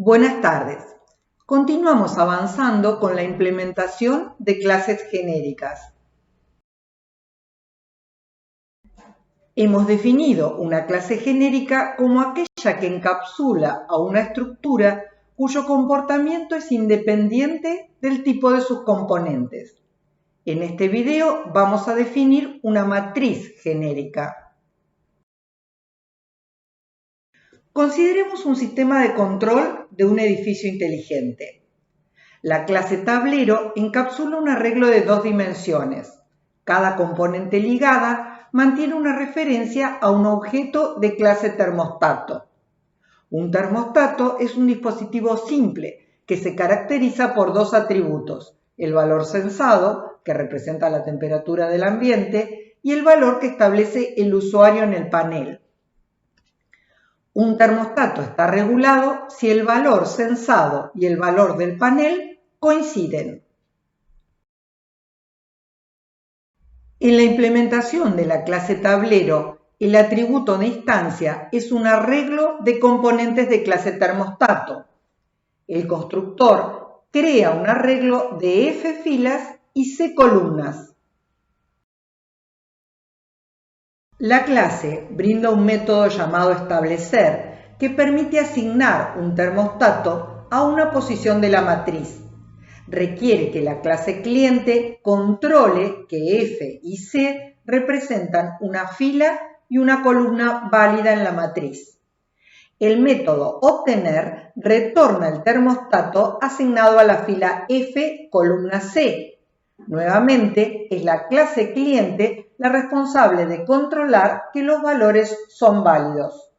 Buenas tardes. Continuamos avanzando con la implementación de clases genéricas. Hemos definido una clase genérica como aquella que encapsula a una estructura cuyo comportamiento es independiente del tipo de sus componentes. En este video vamos a definir una matriz genérica. Consideremos un sistema de control de un edificio inteligente. La clase tablero encapsula un arreglo de 2 dimensiones. Cada componente ligada mantiene una referencia a un objeto de clase termostato. Un termostato es un dispositivo simple que se caracteriza por 2 atributos: el valor sensado, que representa la temperatura del ambiente, y el valor que establece el usuario en el panel. Un termostato está regulado si el valor sensado y el valor del panel coinciden. En la implementación de la clase tablero, el atributo de instancia es un arreglo de componentes de clase termostato. El constructor crea un arreglo de F filas y C columnas. La clase brinda un método llamado establecer que permite asignar un termostato a una posición de la matriz. Requiere que la clase cliente controle que F y C representan una fila y una columna válida en la matriz. El método obtener retorna el termostato asignado a la fila F, columna C. Nuevamente, es la clase cliente la responsable de controlar que los valores son válidos.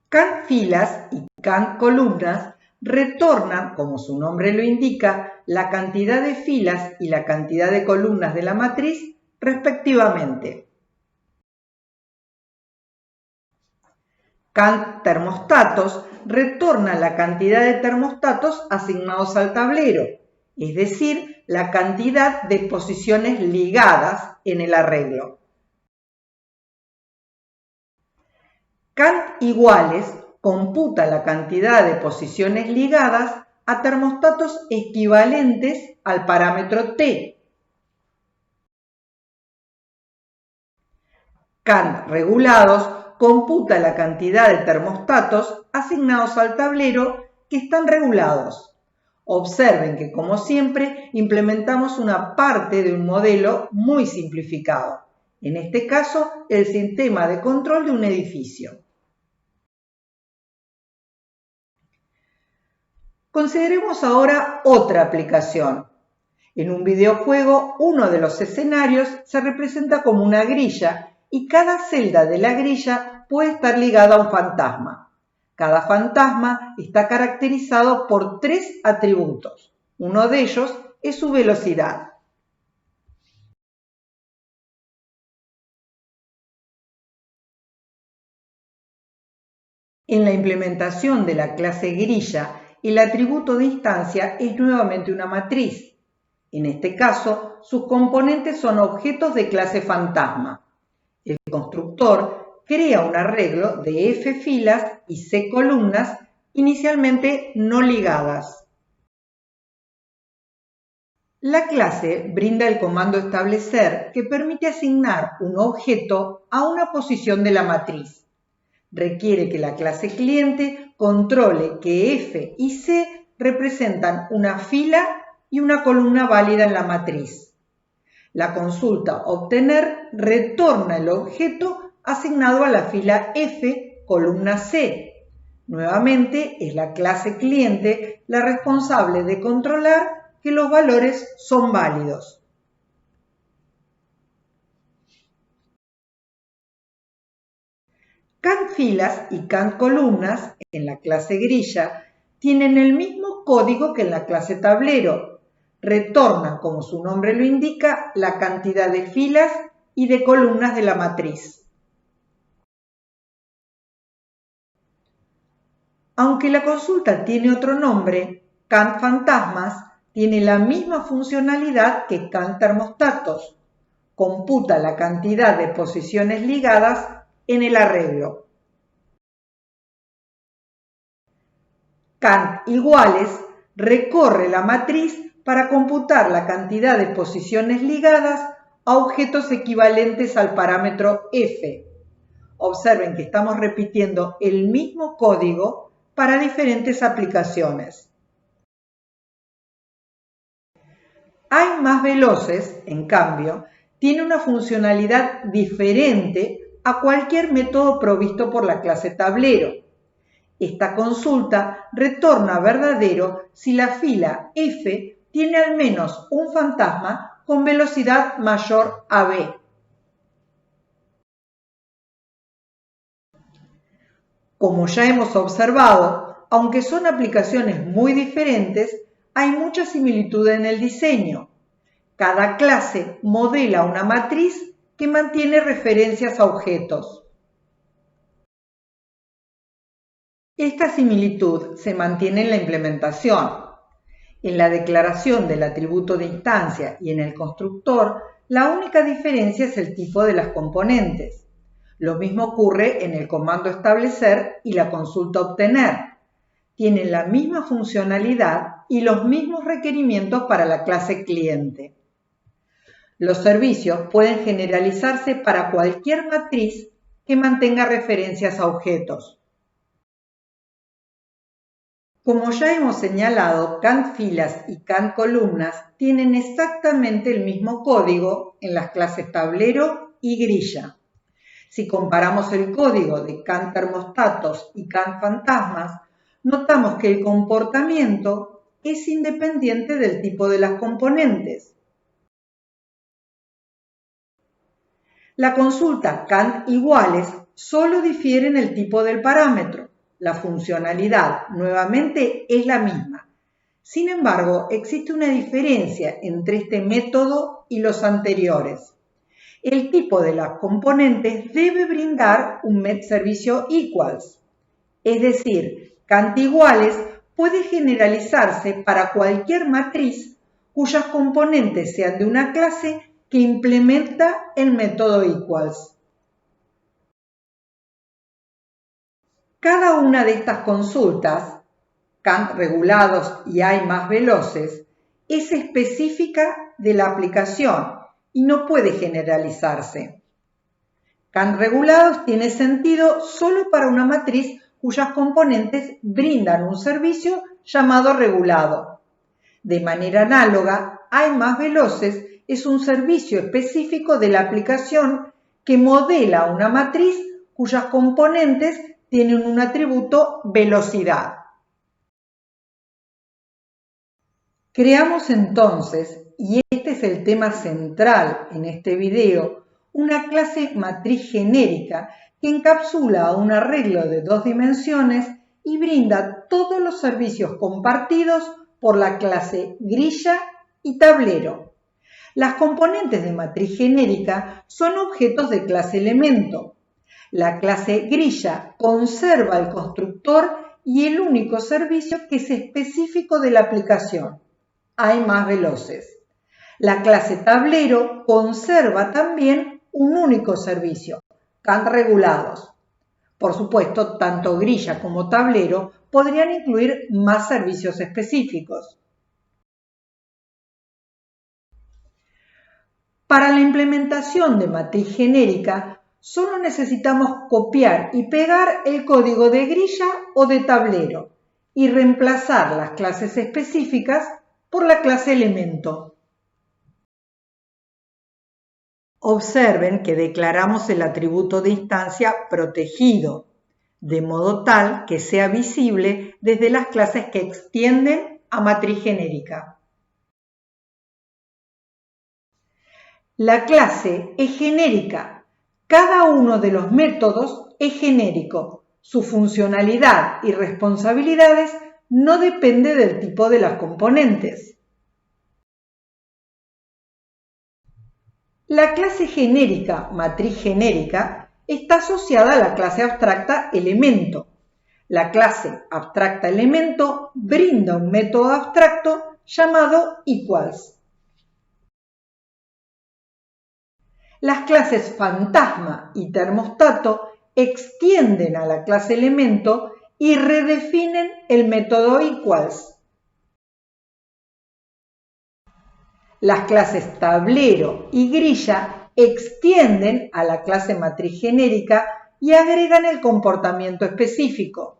Cant filas y Cant columnas retornan, como su nombre lo indica, la cantidad de filas y la cantidad de columnas de la matriz respectivamente. Cant termostatos retorna la cantidad de termostatos asignados al tablero, es decir, la cantidad de posiciones ligadas en el arreglo. Cant iguales computa la cantidad de posiciones ligadas a termostatos equivalentes al parámetro T. Cant regulados computa la cantidad de termostatos asignados al tablero que están regulados. Observen que, como siempre, implementamos una parte de un modelo muy simplificado. En este caso, el sistema de control de un edificio. Consideremos ahora otra aplicación. En un videojuego, uno de los escenarios se representa como una grilla y cada celda de la grilla puede estar ligada a un fantasma. Cada fantasma está caracterizado por 3 atributos. Uno de ellos es su velocidad. En la implementación de la clase grilla, el atributo de instancia es nuevamente una matriz. En este caso, sus componentes son objetos de clase fantasma. El constructor crea un arreglo de F filas y C columnas inicialmente no ligadas. La clase brinda el comando establecer que permite asignar un objeto a una posición de la matriz. Requiere que la clase cliente controle que F y C representan una fila y una columna válida en la matriz. La consulta obtener retorna el objeto asignado a la fila F, columna C. Nuevamente es la clase cliente la responsable de controlar que los valores son válidos. Cant filas y Cant columnas en la clase grilla tienen el mismo código que en la clase tablero. Retornan, como su nombre lo indica, la cantidad de filas y de columnas de la matriz. Aunque la consulta tiene otro nombre, Cant fantasmas tiene la misma funcionalidad que Cant termostatos. Computa la cantidad de posiciones ligadas en el arreglo. Cant iguales recorre la matriz para computar la cantidad de posiciones ligadas a objetos equivalentes al parámetro f. Observen que estamos repitiendo el mismo código para diferentes aplicaciones. Hay más veloces, en cambio, tiene una funcionalidad diferente a cualquier método provisto por la clase tablero. Esta consulta retorna verdadero si la fila f tiene al menos un fantasma con velocidad mayor a b. Como ya hemos observado, aunque son aplicaciones muy diferentes, hay mucha similitud en el diseño. Cada clase modela una matriz que mantiene referencias a objetos. Esta similitud se mantiene en la implementación. En la declaración del atributo de instancia y en el constructor, la única diferencia es el tipo de las componentes. Lo mismo ocurre en el comando establecer y la consulta obtener. Tienen la misma funcionalidad y los mismos requerimientos para la clase cliente. Los servicios pueden generalizarse para cualquier matriz que mantenga referencias a objetos. Como ya hemos señalado, Cant filas y Cant columnas tienen exactamente el mismo código en las clases tablero y grilla. Si comparamos el código de Cant termostatos y Cant fantasmas, notamos que el comportamiento es independiente del tipo de las componentes. La consulta Cant iguales solo difiere en el tipo del parámetro. La funcionalidad, nuevamente, es la misma. Sin embargo, existe una diferencia entre este método y los anteriores. El tipo de las componentes debe brindar un servicio equals. Es decir, Cant iguales puede generalizarse para cualquier matriz cuyas componentes sean de una clase que implementa el método equals. Cada una de estas consultas, Cant regulados y hay más veloces, es específica de la aplicación y no puede generalizarse. Cant regulados tiene sentido solo para una matriz cuyas componentes brindan un servicio llamado regulado. De manera análoga, hay más veloces es un servicio específico de la aplicación que modela una matriz cuyas componentes tienen un atributo velocidad. Creamos entonces, y este es el tema central en este video, una clase matriz genérica que encapsula a un arreglo de 2 dimensiones y brinda todos los servicios compartidos por la clase grilla y tablero. Las componentes de matriz genérica son objetos de clase elemento. La clase grilla conserva el constructor y el único servicio que es específico de la aplicación. Hay más veloces. La clase tablero conserva también un único servicio, Cant regulados. Por supuesto, tanto grilla como tablero podrían incluir más servicios específicos. Para la implementación de matriz genérica, solo necesitamos copiar y pegar el código de grilla o de tablero y reemplazar las clases específicas por la clase elemento. Observen que declaramos el atributo de instancia protegido, de modo tal que sea visible desde las clases que extienden a matriz genérica. La clase es genérica. Cada uno de los métodos es genérico. Su funcionalidad y responsabilidades no depende del tipo de las componentes. La clase genérica, matriz genérica, está asociada a la clase abstracta elemento. La clase abstracta elemento brinda un método abstracto llamado equals. Las clases fantasma y termostato extienden a la clase elemento y redefinen el método equals. Las clases tablero y grilla extienden a la clase matriz genérica y agregan el comportamiento específico.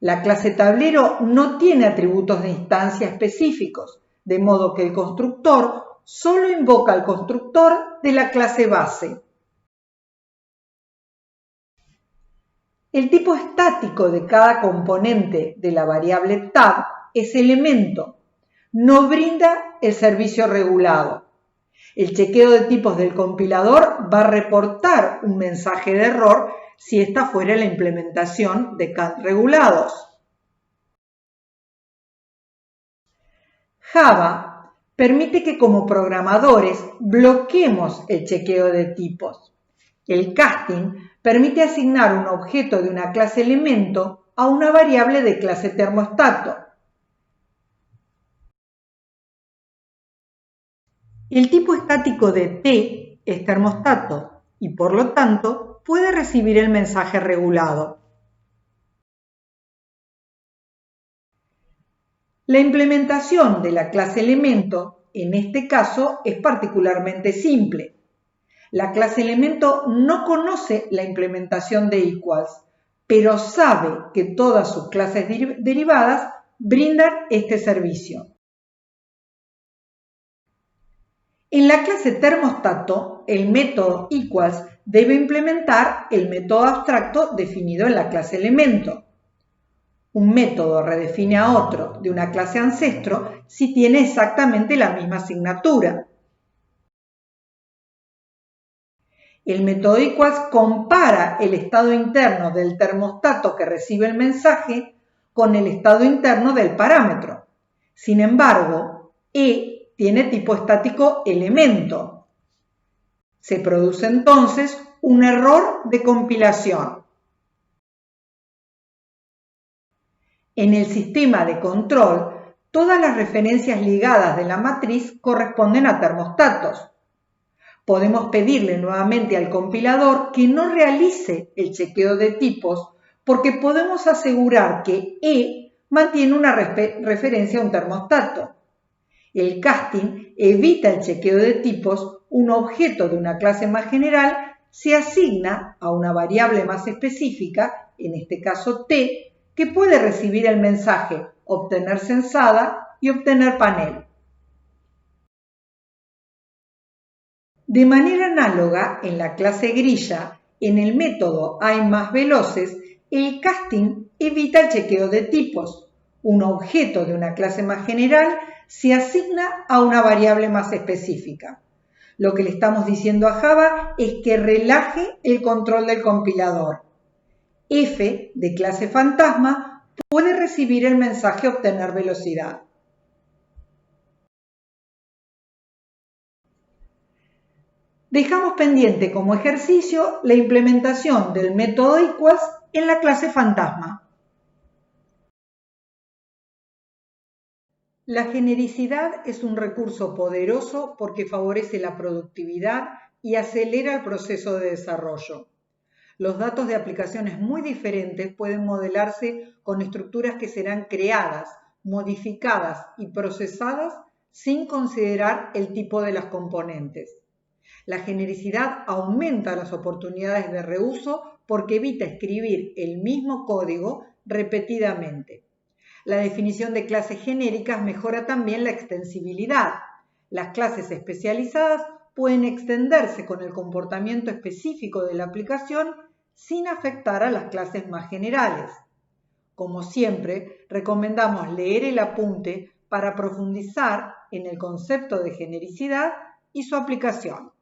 La clase tablero no tiene atributos de instancia específicos, de modo que el constructor solo invoca al constructor de la clase base. El tipo estático de cada componente de la variable tab es elemento, no brinda el servicio regulado. El chequeo de tipos del compilador va a reportar un mensaje de error si esta fuera la implementación de CAD regulados. Java permite que como programadores bloqueemos el chequeo de tipos. El casting permite asignar un objeto de una clase elemento a una variable de clase termostato. El tipo estático de T es termostato y por lo tanto puede recibir el mensaje regulado. La implementación de la clase elemento en este caso es particularmente simple. La clase elemento no conoce la implementación de equals, pero sabe que todas sus clases derivadas brindan este servicio. En la clase termostato, el método equals debe implementar el método abstracto definido en la clase elemento. Un método redefine a otro de una clase ancestro si tiene exactamente la misma asignatura. El método equals compara el estado interno del termostato que recibe el mensaje con el estado interno del parámetro. Sin embargo, tiene tipo estático elemento. Se produce entonces un error de compilación. En el sistema de control, todas las referencias ligadas de la matriz corresponden a termostatos. Podemos pedirle nuevamente al compilador que no realice el chequeo de tipos porque podemos asegurar que mantiene una referencia a un termostato. El casting evita el chequeo de tipos. Un objeto de una clase más general se asigna a una variable más específica, en este caso T, que puede recibir el mensaje obtener censada y obtener panel. De manera análoga, en la clase grilla, en el método IMassVeloces, el casting evita el chequeo de tipos. Un objeto de una clase más general se asigna a una variable más específica. Lo que le estamos diciendo a Java es que relaje el control del compilador. F, de clase fantasma, puede recibir el mensaje obtener velocidad. Dejamos pendiente como ejercicio la implementación del método equals en la clase fantasma. La genericidad es un recurso poderoso porque favorece la productividad y acelera el proceso de desarrollo. Los datos de aplicaciones muy diferentes pueden modelarse con estructuras que serán creadas, modificadas y procesadas sin considerar el tipo de las componentes. La genericidad aumenta las oportunidades de reuso porque evita escribir el mismo código repetidamente. La definición de clases genéricas mejora también la extensibilidad. Las clases especializadas pueden extenderse con el comportamiento específico de la aplicación sin afectar a las clases más generales. Como siempre, recomendamos leer el apunte para profundizar en el concepto de genericidad y su aplicación.